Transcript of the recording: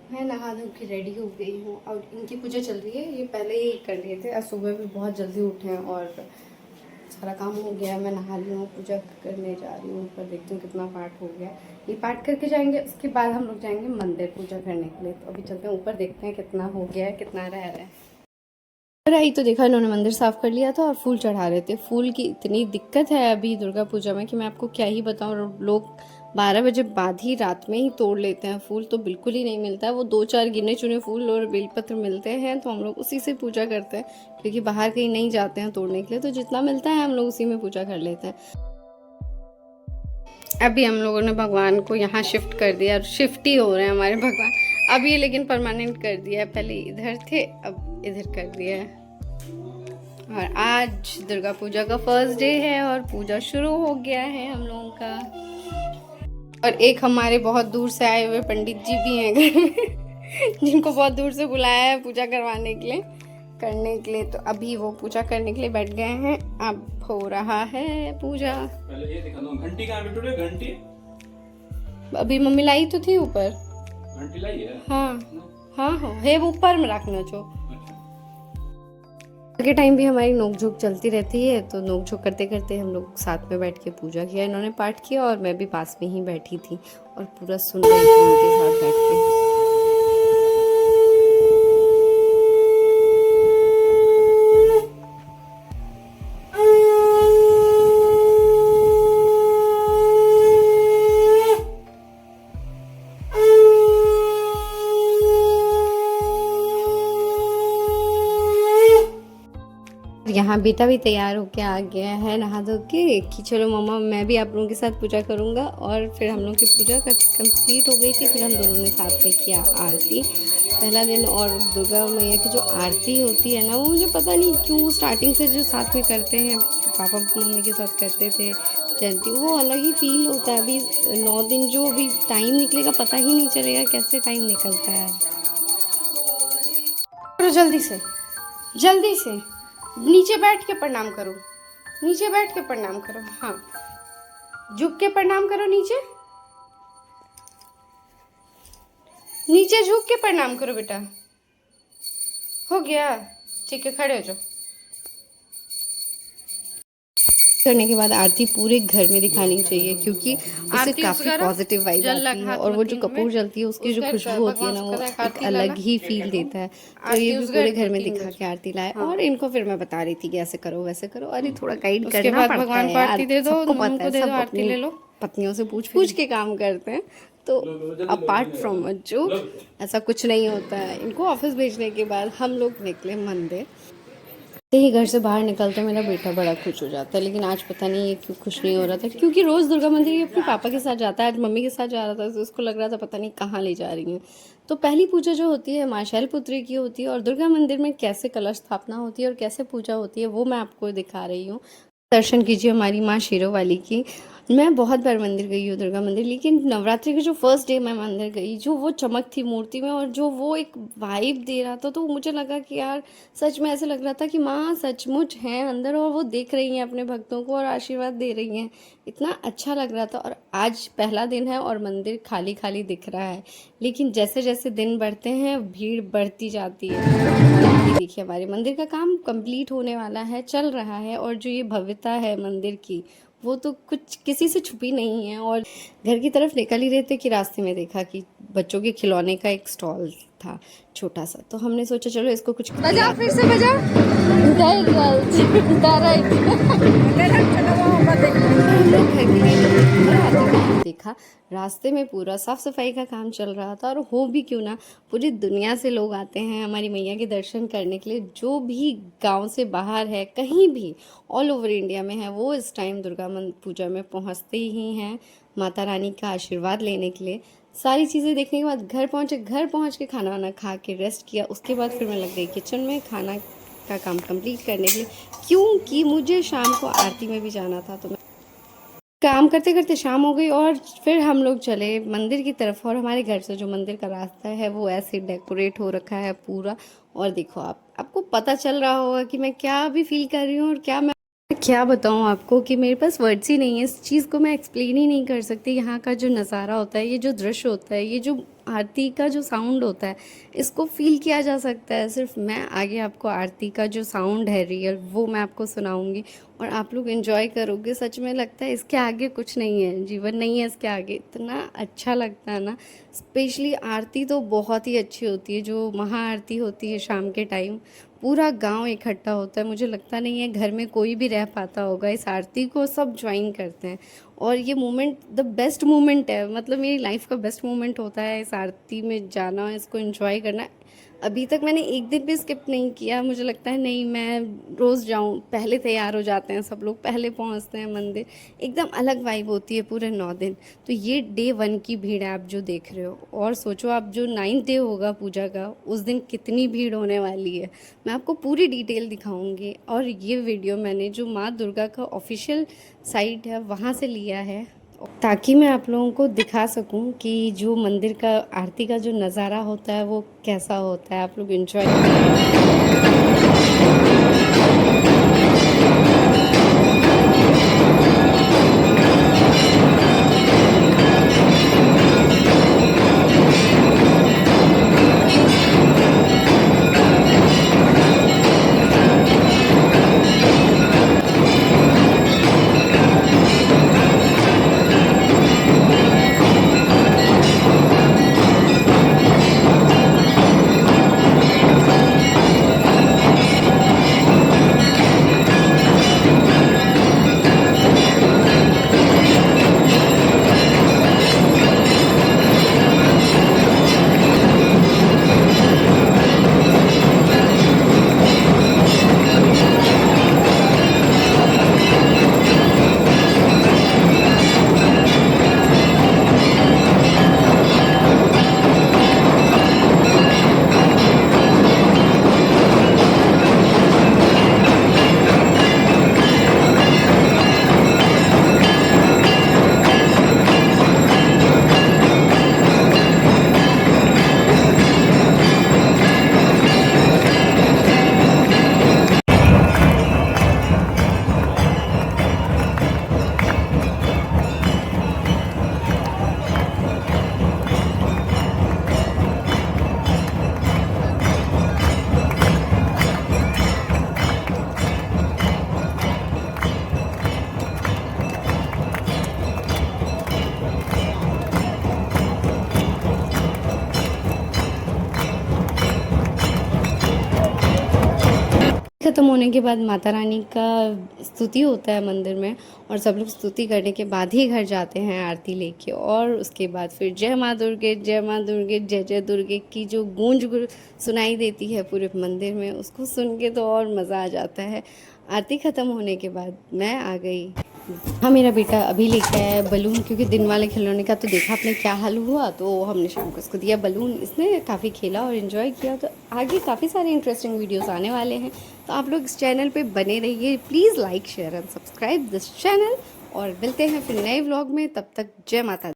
मैं नहा धो के रेडी हो गई हूँ और इनकी पूजा चल रही है। ये पहले ही कर लिए थे। आज सुबह भी बहुत जल्दी उठे हैं और सारा काम हो गया। मैं नहा ली हूँ, पूजा करने जा रही हूँ। ऊपर देखती हूँ कितना पाठ हो गया। ये पाठ करके जाएंगे, उसके बाद हम लोग जाएंगे मंदिर पूजा करने के लिए। तो अभी चलते हैं ऊपर, देखते हैं कितना हो गया है, कितना रह रहा है। आई तो देखा इन्होंने मंदिर साफ कर लिया था और फूल चढ़ा रहे थे। फूल की इतनी दिक्कत है अभी दुर्गा पूजा में कि मैं आपको क्या ही बताऊँ। लोग 12 बजे बाद ही रात में ही तोड़ लेते हैं फूल, तो बिल्कुल ही नहीं मिलता है। वो 2-4 गिने चुने फूल और बेलपत्र मिलते हैं, तो हम लोग उसी से पूजा करते हैं क्योंकि बाहर कहीं नहीं जाते हैं तोड़ने के लिए। तो जितना मिलता है हम लोग उसी में पूजा कर लेते हैं। अभी हम लोगों ने भगवान को यहाँ शिफ्ट कर दिया और शिफ्ट ही हो रहे हैं हमारे भगवान। अब ये लेकिन परमानेंट कर दिया है, पहले इधर थे अब इधर कर दिया है। और आज दुर्गा पूजा का फर्स्ट डे है और पूजा शुरू हो गया है हम लोगों का। और एक हमारे बहुत दूर से आए हुए पंडित जी भी हैं घर में जिनको बहुत दूर से बुलाया है पूजा करवाने के लिए, करने के लिए। तो अभी वो पूजा करने के लिए बैठ गए हैं। अब हो रहा है पूजा। पहले ये दिखा दो, घंटी कहाँ पे टूटे? घंटी अभी मम्मी लाई तो थी ऊपर। घंटी लाई है? हाँ हाँ हाँ है, वो ऊपर में रखना जो के टाइम भी हमारी नोकझोंक चलती रहती है। तो नोकझोंक करते करते हम लोग साथ में बैठ के पूजा किया। इन्होंने पाठ किया और मैं भी पास में ही बैठी थी और पूरा सुन रही थी उनके साथ बैठ के। यहाँ बेटा भी तैयार होके आ गया है नहा धो के कि चलो मम्मा मैं भी आप लोगों के साथ पूजा करूँगा। और फिर हम लोग की पूजा कंप्लीट हो गई थी। फिर हम दोनों ने साथ में किया आरती पहला दिन। और दुर्गा मैया की जो आरती होती है ना, वो मुझे पता नहीं क्यों स्टार्टिंग से जो साथ में करते हैं, पापा मम्मी के साथ करते थे जयंती, वो अलग ही फील होता है। अभी 9 दिन जो अभी टाइम निकलेगा पता ही नहीं चलेगा कैसे टाइम निकलता है। जल्दी से जल्दी से नीचे बैठ के प्रणाम करो, नीचे बैठ के प्रणाम करो। हाँ झुक के प्रणाम करो, नीचे नीचे झुक के प्रणाम करो बेटा। हो गया, ठीक है, खड़े हो जाओ। करने के बाद आरती पूरे घर में दिखानी चाहिए क्योंकि उससे काफी पॉजिटिव वाइब आती है। और वो जो कपूर जलती है उसकी जो खुशबू होती है ना, वो एक अलग ही फील देता है। तो ये भी पूरे घर में दिखा के आरती लाए। और इनको फिर मैं बता रही थी कि ऐसे करो वैसे करो। अरे थोड़ा गाइड करना पड़ता है यार, सबको पता है, सब अपनी पत्नियों से पूछ पूछ के काम करते हैं। तो अपार्ट फ्रॉम जो ऐसा कुछ नहीं होता है। इनको ऑफिस भेजने के बाद हम लोग निकले मंदिर। ही घर से बाहर निकलते मेरा बेटा बड़ा खुश हो जाता है, लेकिन आज पता नहीं ये क्यों खुश नहीं हो रहा था। क्योंकि रोज़ दुर्गा मंदिर ये अपने पापा के साथ जाता है, आज मम्मी के साथ जा रहा था, तो उसको लग रहा था पता नहीं कहाँ ले जा रही हैं। तो पहली पूजा जो होती है माँ शैलपुत्री की होती है। और दुर्गा मंदिर में कैसे कलश स्थापना होती है और कैसे पूजा होती है वो मैं आपको दिखा रही हूँ। दर्शन कीजिए हमारी माँ शेरों वाली की। मैं बहुत बार मंदिर गई हूँ दुर्गा मंदिर, लेकिन नवरात्रि के जो फर्स्ट डे मैं मंदिर गई, जो वो चमक थी मूर्ति में और जो वो एक वाइब दे रहा था, तो मुझे लगा कि यार सच में ऐसे लग रहा था कि माँ सचमुच हैं अंदर और वो देख रही हैं अपने भक्तों को और आशीर्वाद दे रही हैं। इतना अच्छा लग रहा था। और आज पहला दिन है और मंदिर खाली खाली दिख रहा है, लेकिन जैसे जैसे दिन बढ़ते हैं भीड़ बढ़ती जाती है। देखिए हमारे मंदिर का काम कंप्लीट होने वाला है, चल रहा है। और जो ये भव्यता है मंदिर की वो तो कुछ किसी से छुपी नहीं है। और घर की तरफ निकल ही रहे थे कि रास्ते में देखा कि बच्चों के खिलौने का एक स्टॉल था छोटा सा, तो हमने सोचा चलो इसको कुछ बजा, फिर से बजा। देखा रास्ते में पूरा साफ सफाई का काम चल रहा था। और हो भी क्यों ना, पूरी दुनिया से लोग आते हैं हमारी मैया के दर्शन करने के लिए। जो भी गांव से बाहर है, कहीं भी ऑल ओवर इंडिया में है, वो इस टाइम दुर्गा पूजा में पहुंचते ही हैं माता रानी का आशीर्वाद लेने के लिए। सारी चीज़ें देखने के बाद घर पहुँचे, घर पहुँच के खाना वाना खा के रेस्ट किया। उसके बाद फिर मैं लग गई किचन में खाना का काम कंप्लीट करने के लिए, क्योंकि मुझे शाम को आरती में भी जाना था। तो मैं काम करते करते शाम हो गई और फिर हम लोग चले मंदिर की तरफ। और हमारे घर से जो मंदिर का रास्ता है वो ऐसे डेकोरेट हो रखा है पूरा। और देखो आपको पता चल रहा होगा कि मैं क्या अभी फील कर रही हूँ और क्या बताऊँ आपको कि मेरे पास वर्ड्स ही नहीं है। इस चीज़ को मैं एक्सप्लेन ही नहीं कर सकती। यहाँ का जो नज़ारा होता है, ये जो दृश्य होता है, ये जो आरती का जो साउंड होता है इसको फील किया जा सकता है। सिर्फ मैं आगे आपको आरती का जो साउंड है रियल वो मैं आपको सुनाऊंगी और आप लोग एंजॉय करोगे। सच में लगता है इसके आगे कुछ नहीं है, जीवन नहीं है इसके आगे। इतना अच्छा लगता है ना। स्पेशली आरती तो बहुत ही अच्छी होती है, जो महाआरती होती है शाम के टाइम पूरा गांव इकट्ठा होता है। मुझे लगता नहीं है घर में कोई भी रह पाता होगा, इस आरती को सब ज्वाइन करते हैं और ये मोमेंट द बेस्ट मोमेंट है। मतलब मेरी लाइफ का बेस्ट मोमेंट होता है इस आरती में जाना, इसको एंजॉय करना। अभी तक मैंने एक दिन भी स्किप नहीं किया। मुझे लगता है नहीं मैं रोज़ जाऊं। पहले तैयार हो जाते हैं सब लोग, पहले पहुंचते हैं मंदिर, एकदम अलग वाइब होती है पूरे 9 दिन। तो ये डे 1 की भीड़ है आप जो देख रहे हो, और सोचो आप जो 9th डे होगा पूजा का उस दिन कितनी भीड़ होने वाली है। मैं आपको पूरी डिटेल दिखाऊंगी। और ये वीडियो मैंने जो माँ दुर्गा का ऑफिशियल साइट है वहाँ से लिया है, ताकि मैं आप लोगों को दिखा सकूं कि जो मंदिर का आरती का जो नज़ारा होता है वो कैसा होता है। आप लोग एंजॉय खत्म होने के बाद माता रानी का स्तुति होता है मंदिर में, और सब लोग स्तुति करने के बाद ही घर जाते हैं आरती लेके। और उसके बाद फिर जय माँ दुर्गे, जय माँ दुर्गे, जय जय दुर्गे की जो गूंज सुनाई देती है पूरे मंदिर में, उसको सुन के तो और मज़ा आ जाता है। आरती ख़त्म होने के बाद मैं आ गई। हाँ, मेरा बेटा अभी लेके आया है बलून, क्योंकि दिन वाले खिलौने का तो देखा आपने क्या हाल हुआ, तो हमने शाम को इसको दिया बलून। इसने काफ़ी खेला और इन्जॉय किया। तो आगे काफ़ी सारे इंटरेस्टिंग वीडियोस आने वाले हैं, तो आप लोग इस चैनल पे बने रहिए। Please like share and subscribe this channel, और मिलते हैं फिर नए व्लॉग में। तब तक जय माता दी।